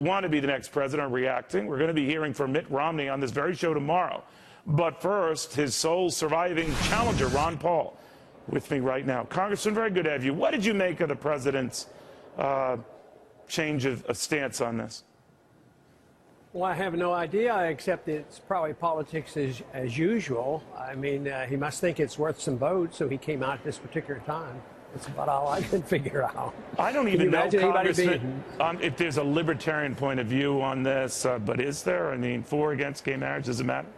Want to be the next president reacting. We're going to be hearing from Mitt Romney on this very show tomorrow. But first, his sole surviving challenger, Ron Paul, with me right now. Congressman, very good to have you. What did you make of the president's change of stance on this? Well, I have no idea, except it's probably politics as usual. I mean, he must think it's worth some votes, so he came out at this particular time. That's about all I can figure out. I don't even know, Congressman, if there's a libertarian point of view on this, but is there? I mean, for or against gay marriage, does it matter?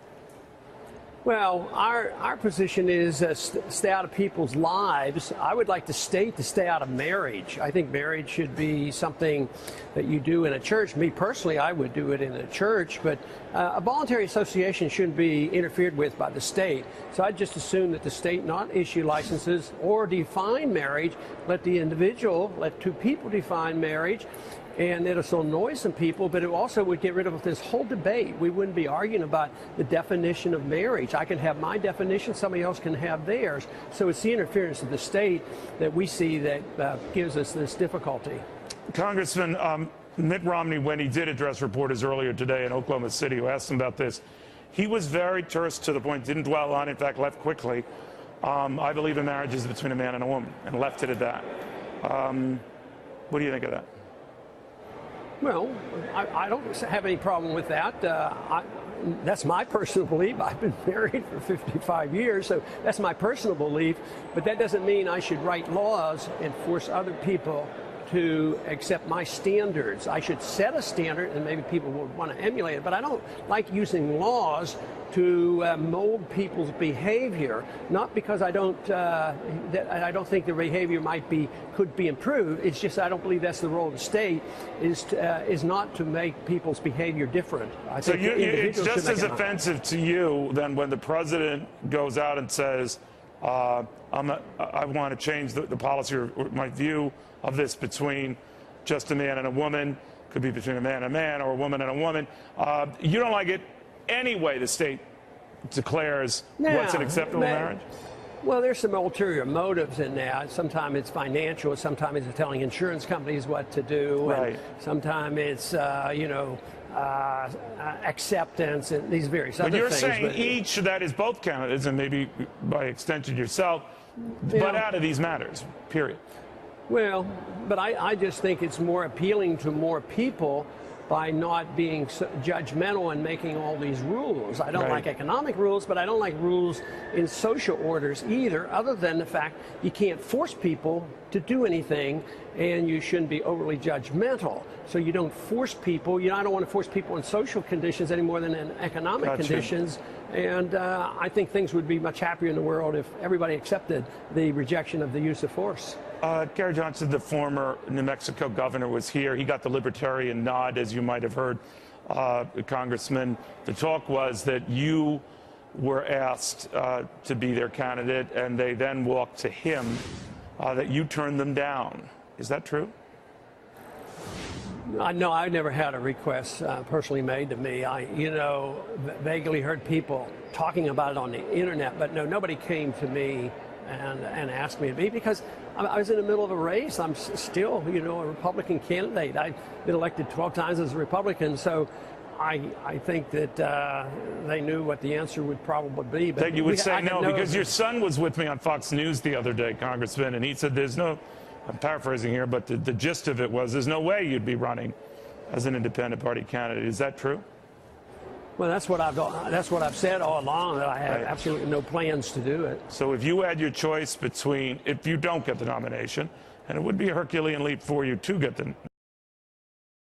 Well, our position is stay out of people's lives. I would like the state to stay out of marriage. I think marriage should be something that you do in a church. Me personally, I would do it in a church, but a voluntary association shouldn't be interfered with by the state. So I'd just assume that the state not issue licenses or define marriage, let the individual, let two people define marriage. And it'll annoy some people, but it also would get rid of this whole debate. We wouldn't be arguing about the definition of marriage. I can have my definition, somebody else can have theirs. So it's the interference of the state that we see that gives us this difficulty. Congressman, Mitt Romney, when he did address reporters earlier today in Oklahoma City who asked him about this, he was very terse to the point, didn't dwell on it, in fact, left quickly. I believe in marriage is between a man and a woman, and left it at that. What do you think of that? Well, I don't have any problem with that. That's my personal belief. I've been married for 55 years, so that's my personal belief. But that doesn't mean I should write laws and force other people to accept my standards. I should set a standard, and maybe people would want to emulate it. But I don't like using laws to mold people's behavior. Not because I don't think their behavior could be improved. It's just I don't believe that's the role of the state. Is not to make people's behavior different. So it's just as offensive to you than when the president goes out and says, I want to change the policy or my view of this between just a man and a woman, could be between a man and a man or a woman and a woman. You don't like it anyway the state declares what's an acceptable marriage? Well, there's some ulterior motives in that. Sometimes it's financial, sometimes it's telling insurance companies what to do, right. And sometimes it's, acceptance and these various other things. But you're saying each, that is both candidates, and maybe by extension yourself, but out of these matters, period. Well, but I just think it's more appealing to more people by not being judgmental and making all these rules. I don't like economic rules, but I don't like rules in social orders either, other than the fact you can't force people to do anything, and you shouldn't be overly judgmental. So you don't force people. I don't want to force people in social conditions any more than in economic conditions. And I think things would be much happier in the world if everybody accepted the rejection of the use of force. Gary Johnson, the former New Mexico governor, was here. He got the libertarian nod, as you might have heard, Congressman. The talk was that you were asked to be their candidate, and they then walked to him, that you turned them down. Is that true? No, I never had a request personally made to me. I, vaguely heard people talking about it on the internet, but no, nobody came to me and asked me to be, because I was in the middle of a race. I'm still, a Republican candidate. I've been elected 12 times as a Republican, so I think that they knew what the answer would probably be. But that you would say no, because your son was with me on Fox News the other day, Congressman, and he said there's no, I'm paraphrasing here, but the gist of it was there's no way you'd be running as an independent party candidate. Is that true? Well, that's what I've said all along, that I have absolutely no plans to do it. So if you had your choice between, if you don't get the nomination, and it would be a Herculean leap for you to get the